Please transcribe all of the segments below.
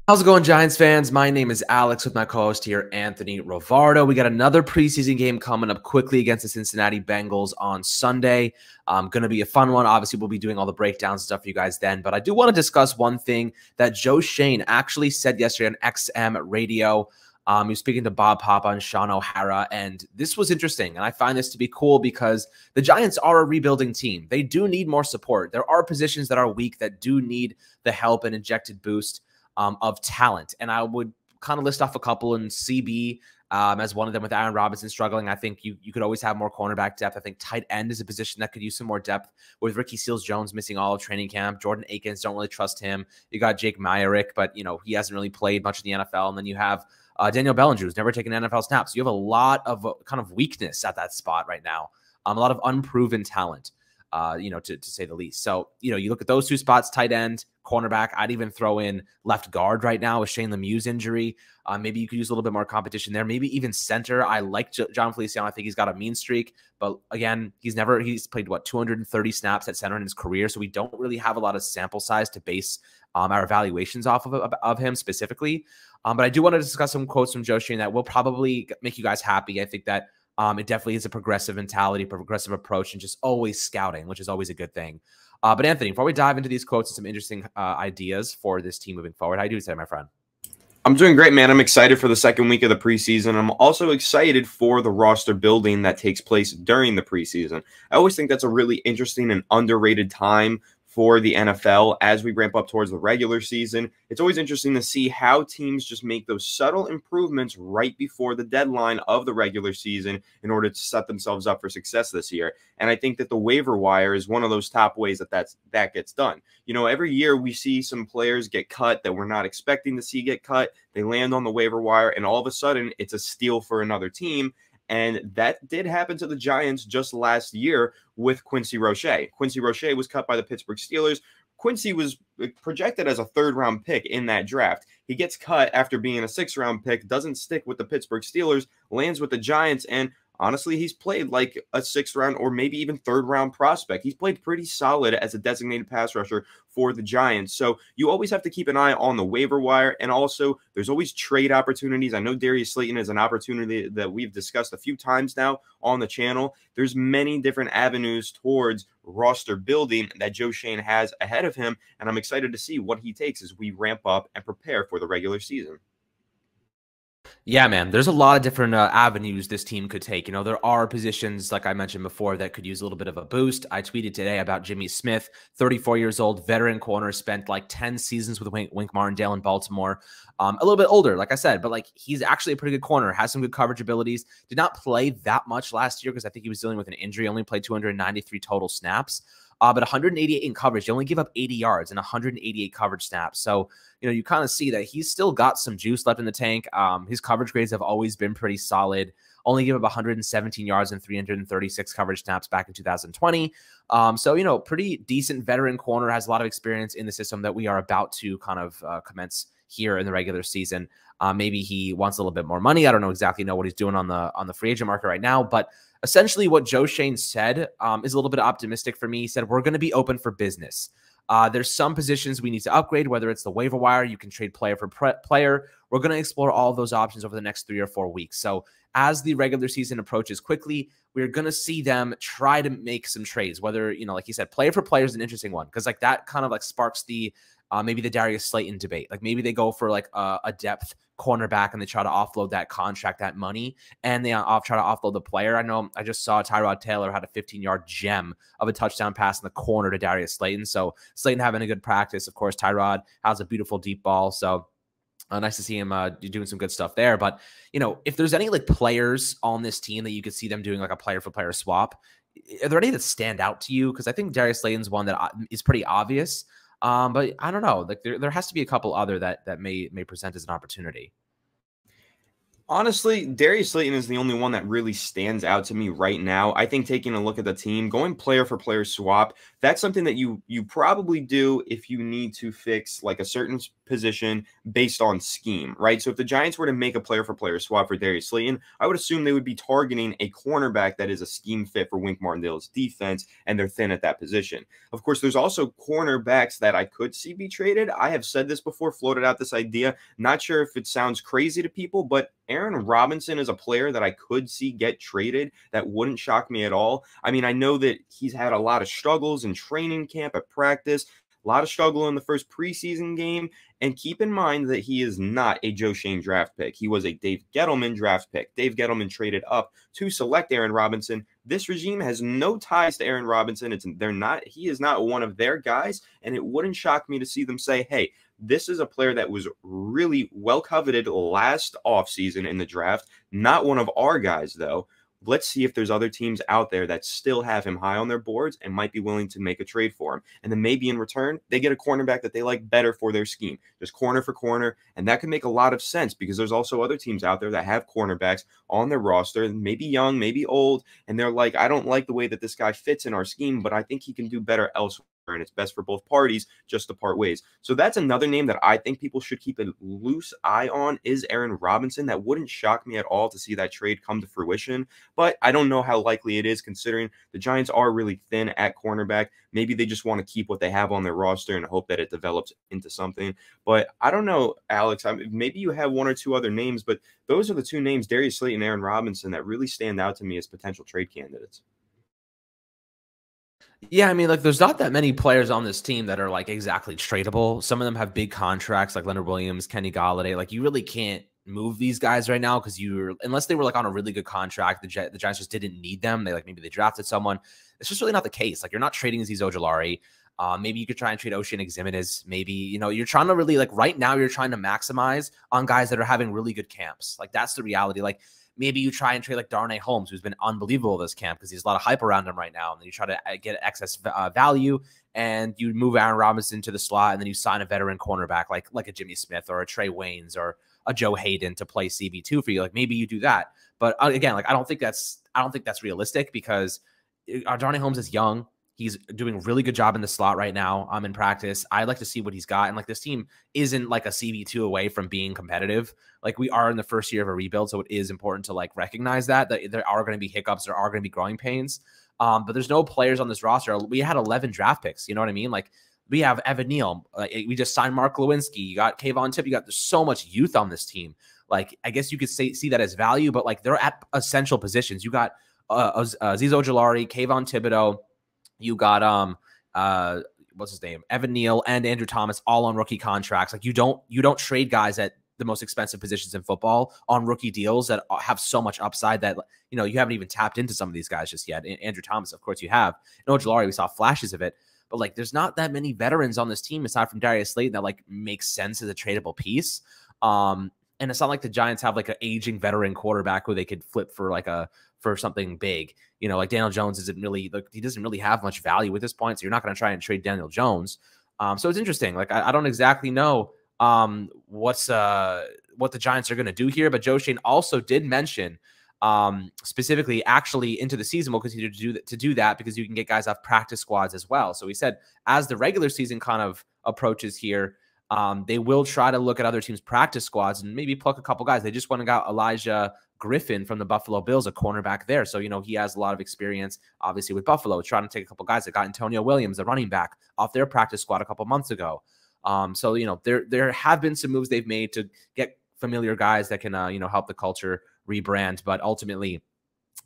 How's it going, Giants fans? My name is Alex with my co-host here, Anthony Rovardo. We got another preseason game coming up quickly against the Cincinnati Bengals on Sunday. Going to be a fun one. Obviously, we'll be doing all the breakdowns and stuff for you guys then. But I do want to discuss one thing that Joe Schoen actually said yesterday on XM Radio. He was speaking to Bob Papa and Sean O'Hara, and this was interesting. And I find this to be cool because the Giants are a rebuilding team. They do need more support. There are positions that are weak that do need the help and injected boost of talent. And I would kind of list off a couple, and CB as one of them with Aaron Robinson struggling. I think you could always have more cornerback depth. I think tight end is a position that could use some more depth with Ricky Seals-Jones missing all of training camp. Jordan Akins, don't really trust him. You got Jake Myrick, but he hasn't really played much in the NFL. And then you have Daniel Bellinger, who's never taken an NFL snap. So you have a lot of kind of weakness at that spot right now. A lot of unproven talent. To say the least. So, you look at those two spots, tight end, cornerback. I'd even throw in left guard right now with Shane Lemieux's injury. Maybe you could use a little bit more competition there. Maybe even center. I like John Feliciano. I think he's got a mean streak, but again, he's played 230 snaps at center in his career. So we don't really have a lot of sample size to base our evaluations off of him specifically. But I do want to discuss some quotes from Joe Schoen that will probably make you guys happy. I think that it definitely is a progressive mentality, progressive approach, and just always scouting, which is always a good thing. But Anthony, before we dive into these quotes and some interesting ideas for this team moving forward, how do you say, my friend? I'm doing great, man. I'm excited for the second week of the preseason. I'm also excited for the roster building that takes place during the preseason. I always think that's a really interesting and underrated time for the NFL as we ramp up towards the regular season. It's always interesting to see how teams just make those subtle improvements right before the deadline of the regular season in order to set themselves up for success this year. And I think that the waiver wire is one of those top ways that gets done. Every year we see some players get cut that we're not expecting to see get cut. They land on the waiver wire, and all of a sudden it's a steal for another team. And that did happen to the Giants just last year with Quincy Roche. Quincy Roche was cut by the Pittsburgh Steelers. Quincy was projected as a third-round pick in that draft. He gets cut after being a sixth-round pick, doesn't stick with the Pittsburgh Steelers, lands with the Giants, and honestly, he's played like a sixth-round or maybe even third-round prospect. He's played pretty solid as a designated pass rusher for the Giants. So you always have to keep an eye on the waiver wire, and also there's always trade opportunities. I know Darius Slayton is an opportunity that we've discussed a few times now on the channel. There's many different avenues towards roster building that Joe Schoen has ahead of him, and I'm excited to see what he takes as we ramp up and prepare for the regular season. Yeah, man, there's a lot of different avenues this team could take. There are positions, like I mentioned before, that could use a little bit of a boost. I tweeted today about Jimmy Smith, 34 years old, veteran corner, spent like 10 seasons with Wink Martindale in Baltimore. A little bit older, like I said, but he's actually a pretty good corner, has some good coverage abilities. Did not play that much last year because I think he was dealing with an injury, only played 293 total snaps. But 188 in coverage. You only give up 80 yards and 188 coverage snaps. So, you kind of see that he's still got some juice left in the tank. His coverage grades have always been pretty solid. Only give up 117 yards and 336 coverage snaps back in 2020. So, pretty decent veteran corner, has a lot of experience in the system that we are about to kind of commence here in the regular season. Maybe he wants a little bit more money. I don't exactly know what he's doing on the free agent market right now, but essentially what Joe Schoen said is a little bit optimistic for me. He said, we're going to be open for business. There's some positions we need to upgrade, whether it's the waiver wire, you can trade player for player. We're going to explore all of those options over the next 3 or 4 weeks. So as the regular season approaches quickly, we're going to see them try to make some trades, whether, like you said, player for player is an interesting one. Cause that kind of sparks the, maybe the Darius Slayton debate. Maybe they go for a depth cornerback and they try to offload that contract, that money, and they try to offload the player. I know I just saw Tyrod Taylor had a 15-yard gem of a touchdown pass in the corner to Darius Slayton. So Slayton having a good practice. Of course, Tyrod has a beautiful deep ball. So nice to see him doing some good stuff there. But, if there's any players on this team that you could see them doing a player for player swap, are there any that stand out to you? Because I think Darius Slayton's one that is pretty obvious. But I don't know. There has to be a couple other that may present as an opportunity. Honestly, Darius Slayton is the only one that really stands out to me right now. I think taking a look at the team, going player for player swap, that's something that you probably do if you need to fix a certain position based on scheme, right? So if the Giants were to make a player-for-player swap for Darius Slayton, I would assume they would be targeting a cornerback that is a scheme fit for Wink Martindale's defense, and they're thin at that position. Of course, there's also cornerbacks that I could see be traded. I have said this before, floated out this idea. Not sure if it sounds crazy to people, but Aaron Robinson is a player that I could see get traded. That wouldn't shock me at all. I mean, I know that he's had a lot of struggles in training camp, at practice, a lot of struggle in the first preseason game. And keep in mind that he is not a Joe Schoen draft pick. He was a Dave Gettleman draft pick. Dave Gettleman traded up to select Aaron Robinson. This regime has no ties to Aaron Robinson. He is not one of their guys, and it wouldn't shock me to see them say, hey, this is a player that was really well coveted last offseason in the draft. Not one of our guys, though. Let's see if there's other teams out there that still have him high on their boards and might be willing to make a trade for him. And then maybe in return, they get a cornerback that they like better for their scheme, just corner for corner. And that could make a lot of sense because there's also other teams out there that have cornerbacks on their roster, maybe young, maybe old. And they're like, I don't like the way that this guy fits in our scheme, but I think he can do better elsewhere. And it's best for both parties just to part ways. So that's another name that I think people should keep a loose eye on is Aaron Robinson. That wouldn't shock me at all to see that trade come to fruition, but I don't know how likely it is considering the Giants are really thin at cornerback. Maybe they just want to keep what they have on their roster and hope that it develops into something. But I don't know, Alex. Maybe you have one or two other names, but those are the two names, Darius Slayton and Aaron Robinson, that really stand out to me as potential trade candidates. Yeah, I mean, like, there's not that many players on this team that are like exactly tradable. Some of them have big contracts, like Leonard Williams, Kenny Golladay. Like, you really can't move these guys right now because unless they were like on a really good contract, the Giants just didn't need them. Maybe they drafted someone. It's just really not the case. Like, you're not trading Azeez Ojulari. Maybe you could try and trade Ocean Eximitas. Maybe, you're trying to really, like, right now you're trying to maximize on guys that are having really good camps. Like, that's the reality. Like, maybe you try and trade like Darnay Holmes, who's been unbelievable this camp because there's a lot of hype around him right now. And then you try to get excess value, and you move Aaron Robinson to the slot, and then you sign a veteran cornerback like a Jimmy Smith or a Trey Waynes or a Joe Hayden to play CB2 for you. Like, maybe you do that. But again, like, I don't think that's realistic because Darnay Holmes is young. He's doing a really good job in the slot right now. I'm in practice. I'd like to see what he's got. And like, this team isn't like a CB2 away from being competitive. Like, we are in the first year of a rebuild. So it is important to like recognize that there are going to be hiccups. There are going to be growing pains. But there's no players on this roster. We had 11 draft picks. You know what I mean? Like, we have Evan Neal. We just signed Mark Lewinsky. You got Kayvon Tip. There's so much youth on this team. Like, I guess you could see that as value, but like, they're at essential positions. You got Azeez Ojulari, Kayvon Thibodeau. You got what's his name, Evan Neal and Andrew Thomas, all on rookie contracts. Like, you don't trade guys at the most expensive positions in football on rookie deals that have so much upside that you haven't even tapped into some of these guys just yet. Andrew Thomas, of course, you have. And Ojulari, we saw flashes of it, but like, there's not that many veterans on this team aside from Darius Slayton that like makes sense as a tradable piece. And it's not like the Giants have like an aging veteran quarterback who they could flip for something big. Like Daniel Jones he doesn't really have much value at this point. So you're not going to try and trade Daniel Jones. So it's interesting. Like, I don't exactly know what the Giants are going to do here, but Joe Schoen also did mention specifically actually into the season we'll continue to do that because you can get guys off practice squads as well. So he said as the regular season kind of approaches here, they will try to look at other teams' practice squads and maybe pluck a couple guys. They just went and got Elijah Griffin from the Buffalo Bills, a cornerback there. So, he has a lot of experience, obviously, with Buffalo, trying to take a couple guys. They got Antonio Williams, the running back, off their practice squad a couple months ago. So, there have been some moves they've made to get familiar guys that can, help the culture rebrand. But ultimately,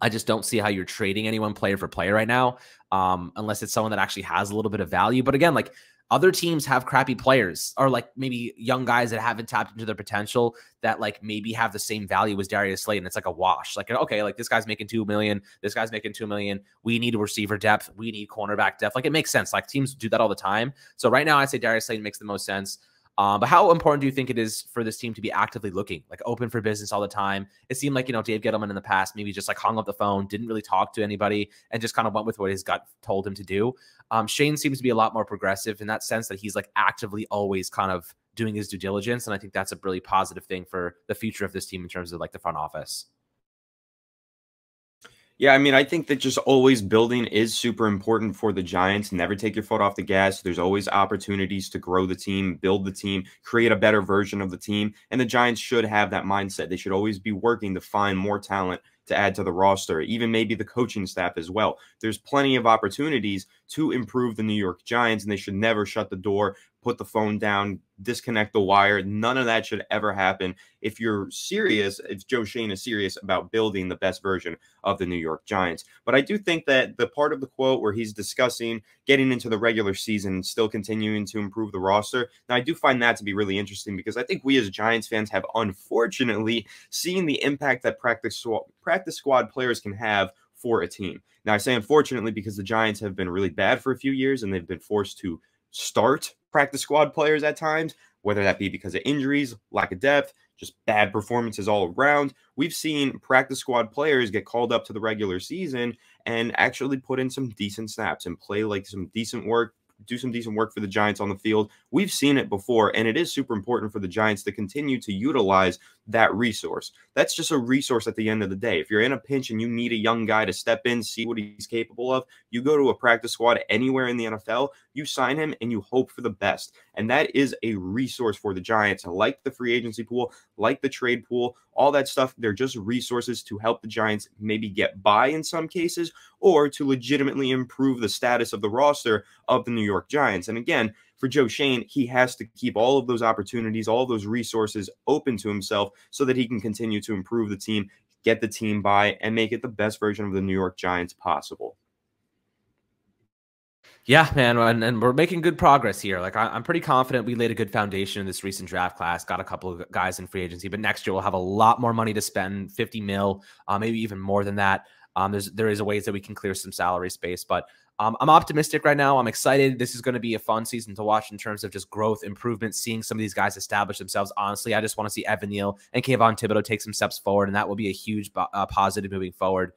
I just don't see how you're trading anyone player for player right now, unless it's someone that actually has a little bit of value. But again, like, other teams have crappy players or like maybe young guys that haven't tapped into their potential that like maybe have the same value as Darius Slayton. It's like a wash. Like, okay, like this guy's making $2 million. This guy's making $2 million. We need receiver depth. We need cornerback depth. Like, it makes sense. Like, teams do that all the time. So right now I'd say Darius Slayton makes the most sense. But how important do you think it is for this team to be actively looking, like open for business all the time? It seemed like, Dave Gettleman in the past maybe just like hung up the phone, didn't really talk to anybody, and just kind of went with what his gut told him to do. Schoen seems to be a lot more progressive in that sense that he's like actively always kind of doing his due diligence. And I think that's a really positive thing for the future of this team in terms of like the front office. Yeah, I mean, I think that just always building is super important for the Giants. Never take your foot off the gas. There's always opportunities to grow the team, build the team, create a better version of the team. And the Giants should have that mindset. They should always be working to find more talent to add to the roster, even maybe the coaching staff as well. There's plenty of opportunities to improve the New York Giants, and they should never shut the door, put the phone down, disconnect the wire. None of that should ever happen. If you're serious, if Joe Schoen is serious about building the best version of the New York Giants. But I do think that the part of the quote where he's discussing getting into the regular season and still continuing to improve the roster, now I do find that to be really interesting because I think we as Giants fans have unfortunately seen the impact that practice squad players can have for a team. Now I say unfortunately because the Giants have been really bad for a few years and they've been forced to start practice squad players at times, whether that be because of injuries, lack of depth, just bad performances all around. We've seen practice squad players get called up to the regular season and actually put in some decent snaps and play like some decent work, do some decent work for the Giants on the field. We've seen it before, and it is super important for the Giants to continue to utilize that resource. That's just a resource at the end of the day. If you're in a pinch and you need a young guy to step in, see what he's capable of, you go to a practice squad anywhere in the NFL, you sign him, and you hope for the best. And that is a resource for the Giants, like the free agency pool, like the trade pool, all that stuff. They're just resources to help the Giants maybe get by in some cases, or to legitimately improve the status of the roster of the New York Giants. And again, for Joe Schoen, he has to keep all of those opportunities, all of those resources open to himself so that he can continue to improve the team, get the team by, and make it the best version of the New York Giants possible. Yeah, man, and we're making good progress here. Like I'm pretty confident we laid a good foundation in this recent draft class. Got a couple of guys in free agency, but next year we'll have a lot more money to spend, 50 mil, maybe even more than that. There is a ways that we can clear some salary space, but I'm optimistic right now. I'm excited. This is going to be a fun season to watch in terms of just growth, improvement, seeing some of these guys establish themselves. Honestly, I just want to see Evan Neal and Kayvon Thibodeau take some steps forward, and that will be a huge positive moving forward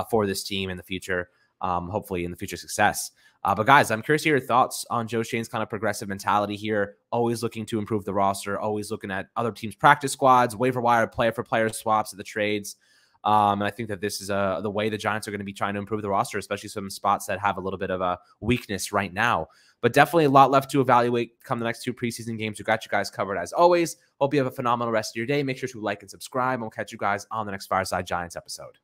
for this team in the future. Hopefully in the future success. But guys, I'm curious to hear your thoughts on Joe Schoen's kind of progressive mentality here, always looking to improve the roster, always looking at other teams' practice squads, waiver wire player for player swaps at the trades. And I think that this is the way the Giants are going to be trying to improve the roster, especially some spots that have a little bit of a weakness right now. But definitely a lot left to evaluate come the next two preseason games. We got you guys covered as always. Hope you have a phenomenal rest of your day. Make sure to like and subscribe. And we'll catch you guys on the next Fireside Giants episode.